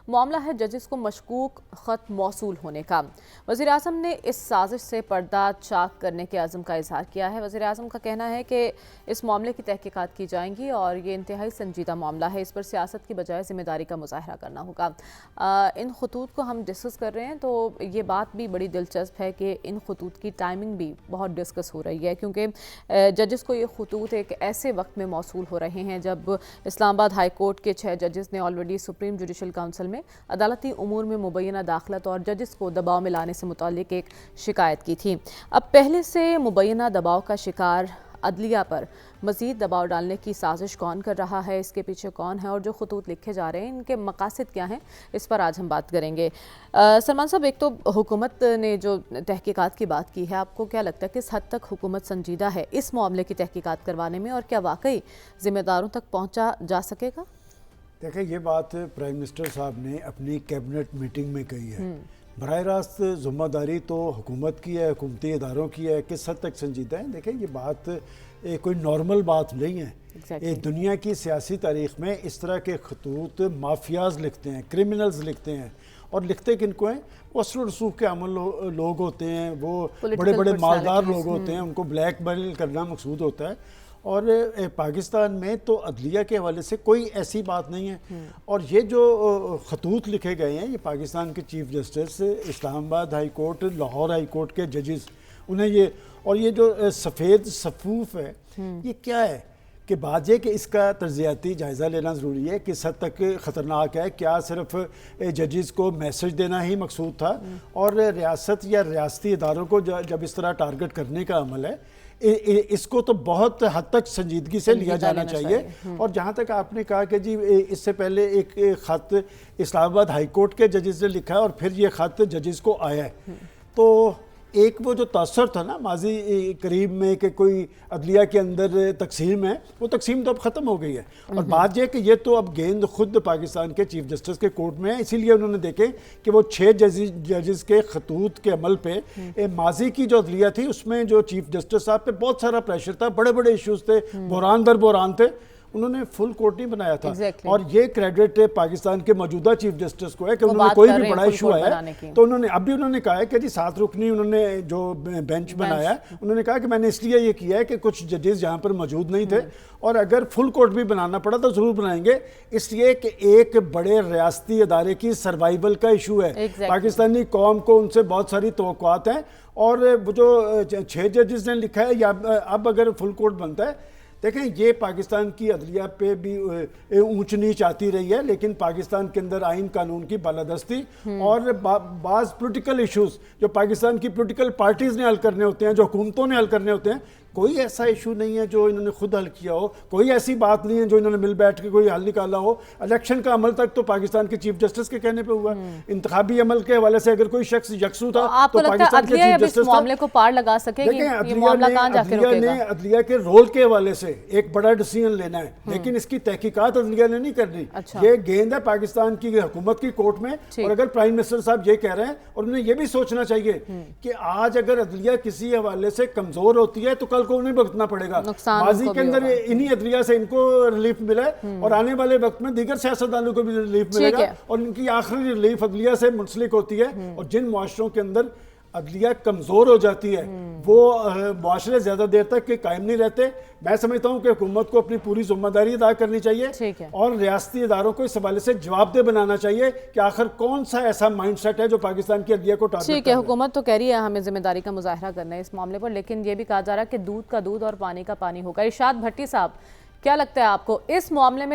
معاملہ ہے ججز کو مشکوک خط موصول ہونے کا۔ وزیر اعظم نے اس سازش سے پردہ چاک کرنے کے عزم کا اظہار کیا ہے۔ وزیر اعظم کا کہنا ہے کہ اس معاملے کی تحقیقات کی جائیں گی اور یہ انتہائی سنجیدہ معاملہ ہے، اس پر سیاست کی بجائے ذمہ داری کا مظاہرہ کرنا ہوگا۔ ان خطوط کو ہم ڈسکس کر رہے ہیں تو یہ بات بھی بڑی دلچسپ ہے کہ ان خطوط کی ٹائمنگ بھی بہت ڈسکس ہو رہی ہے، کیونکہ ججز کو یہ خطوط ایک ایسے وقت میں موصول ہو رہے ہیں جب اسلام آباد ہائی کورٹ کے 6 ججز نے آلریڈی سپریم جوڈیشل کونسل میں عدالتی امور میں مبینہ داخلت اور ججز کو دباؤ میں لانے سے متعلق ایک شکایت کی تھی۔ اب پہلے سے مبینہ دباؤ کا شکار عدلیہ پر مزید دباؤ ڈالنے کی سازش کون کر رہا ہے، اس کے پیچھے کون ہے اور جو خطوط لکھے جا رہے ہیں ان کے مقاصد کیا ہیں، اس پر آج ہم بات کریں گے۔ سلمان صاحب، ایک تو حکومت نے جو تحقیقات کی بات کی ہے، آپ کو کیا لگتا ہے کس حد تک حکومت سنجیدہ ہے اس معاملے کی تحقیقات کروانے میں، اور کیا واقعی ذمہ داروں تک پہنچا جا سکے گا؟ دیکھیں، یہ بات پرائم منسٹر صاحب نے اپنی کیبنٹ میٹنگ میں کہی ہے۔ براہ راست ذمہ داری تو حکومت کی ہے، حکومتی اداروں کی ہے، کس حد تک سنجیدہ ہے۔ دیکھیں، یہ بات کوئی نارمل بات نہیں ہے۔ دنیا کی سیاسی تاریخ میں اس طرح کے خطوط مافیاز لکھتے ہیں، کرمنلز لکھتے ہیں، اور لکھتے کن کو ہیں؟ وہ اثر و رسوخ کے عمل لوگ ہوتے ہیں، وہ بڑے بڑے مالدار لوگ ہوتے ہیں، ان کو بلیک میل کرنا مقصود ہوتا ہے۔ اور پاکستان میں تو عدلیہ کے حوالے سے کوئی ایسی بات نہیں ہے۔ اور یہ جو خطوط لکھے گئے ہیں، یہ پاکستان کے چیف جسٹس، اسلام آباد high court, Lahore high court کے ججز، انہیں یہ جو سفید صفوف ہے، یہ کیا ہے کہ بات یہ کہ اس کا تجزیاتی جائزہ لینا ضروری ہے، کس حد تک خطرناک ہے، کیا صرف ججز کو میسج دینا ہی مقصود تھا، اور ریاست یا ریاستی اداروں کو جب اس طرح ٹارگٹ کرنے کا عمل ہے، اس کو تو بہت حد تک سنجیدگی سے لیا جانا چاہیے۔ اور جہاں تک آپ نے کہا کہ جی اس سے پہلے ایک خط اسلام آباد ہائی کورٹ کے ججز نے لکھا ہے اور پھر یہ خط ججز کو آیا ہے، تو ایک وہ جو تاثر تھا نا ماضی قریب میں کہ کوئی عدلیہ کے اندر تقسیم ہے، وہ تقسیم تو اب ختم ہو گئی ہے۔ اور بات یہ کہ یہ تو اب گیند خود پاکستان کے چیف جسٹس کے کورٹ میں ہے، اسی لیے انہوں نے دیکھے کہ وہ 6 ججز کے خطوط کے عمل پہ ماضی کی جو عدلیہ تھی اس میں جو چیف جسٹس صاحب پہ بہت سارا پریشر تھا، بڑے بڑے ایشوز تھے، بحران در بحران تھے، انہوں نے فل کورٹ نہیں بنایا تھا۔ اور یہ کریڈٹ پاکستان کے موجودہ چیف جسٹس کو ہے کہ انہوں نے کوئی بھی بڑا ایشو آیا تو انہوں نے کہا ہے کہ جی 7 رکنی انہوں نے جو بینچ بنایا ہے، انہوں نے کہا کہ میں نے اس لیے یہ کیا ہے کہ کچھ ججز یہاں پر موجود نہیں تھے، اور اگر فل کورٹ بھی بنانا پڑا تو ضرور بنائیں گے، اس لیے کہ ایک بڑے ریاستی ادارے کی سروائیول کا ایشو ہے۔ پاکستانی قوم کو ان سے بہت ساری توقعات ہیں، اور وہ جو 6 ججز نے لکھا ہے یا اب اگر فل کورٹ بنتا ہے، دیکھیں یہ پاکستان کی عدلیہ پہ بھی اونچ نیچ آتی رہی ہے، لیکن پاکستان کے اندر آئین قانون کی بالادستی اور بعض پولیٹیکل ایشوز جو پاکستان کی پولیٹیکل پارٹیز نے حل کرنے ہوتے ہیں، جو حکومتوں نے حل کرنے ہوتے ہیں، کوئی ایسا ایشو نہیں ہے جو انہوں نے خود حل کیا ہو، کوئی ایسی بات نہیں ہے جو انہوں نے مل بیٹھ کے کوئی حل نکالا ہو۔ الیکشن کا عمل تک تو پاکستان کے چیف جسٹس کے کہنے پہ ہوا، انتخابی عمل کے حوالے سے اگر کوئی شخص یکسو تھا تو پاکستان کے چیف جسٹس تھا۔ معاملے کو پار لگا سکے گی، یہ معاملہ کہاں جا کے رکے گا؟ عدلیہ کے رول کے حوالے سے ایک بڑا ڈیسیژن لینا ہے، لیکن اس کی تحقیقات عدلیہ نے نہیں کرنی۔ یہ گیند ہے پاکستان کی حکومت کی کورٹ میں، اور اگر پرائم منسٹر صاحب یہ کہہ رہے ہیں، اور انہیں یہ بھی سوچنا چاہیے کہ آج اگر عدلیہ کسی حوالے سے کمزور ہوتی ہے تو کل کو انہیں بھگتنا پڑے گا۔ ماضی کے اندر انہی عدلیہ سے ان کو ریلیف ملا ہے، اور آنے والے وقت میں دیگر سیاستدانوں کو بھی ریلیف ملے گا، اور ان کی آخری ریلیف عدلیہ سے منسلک ہوتی ہے۔ اور جن معاشروں کے اندر عدلیہ کمزور ہو جاتی ہے وہ معاشرے زیادہ دیر تک قائم نہیں رہتے۔ میں سمجھتا ہوں کہ حکومت کو اپنی پوری ذمہ داری ادا کرنی چاہیے، اور ریاستی اداروں کو اس حوالے سے جواب دہ بنانا چاہیے کہ آخر کون سا ایسا مائنڈ سیٹ ہے جو پاکستان کی عدلیہ کو ٹارگٹ کرتا ہے۔ حکومت تو کہہ رہی ہے ہمیں ذمہ داری کا مظاہرہ کرنا ہے اس معاملے پر، لیکن یہ بھی کہا جا رہا ہے کہ دودھ کا دودھ اور پانی کا پانی ہوگا۔ ارشاد بھٹی صاحب، کیا لگتا ہے آپ کو اس معاملے میں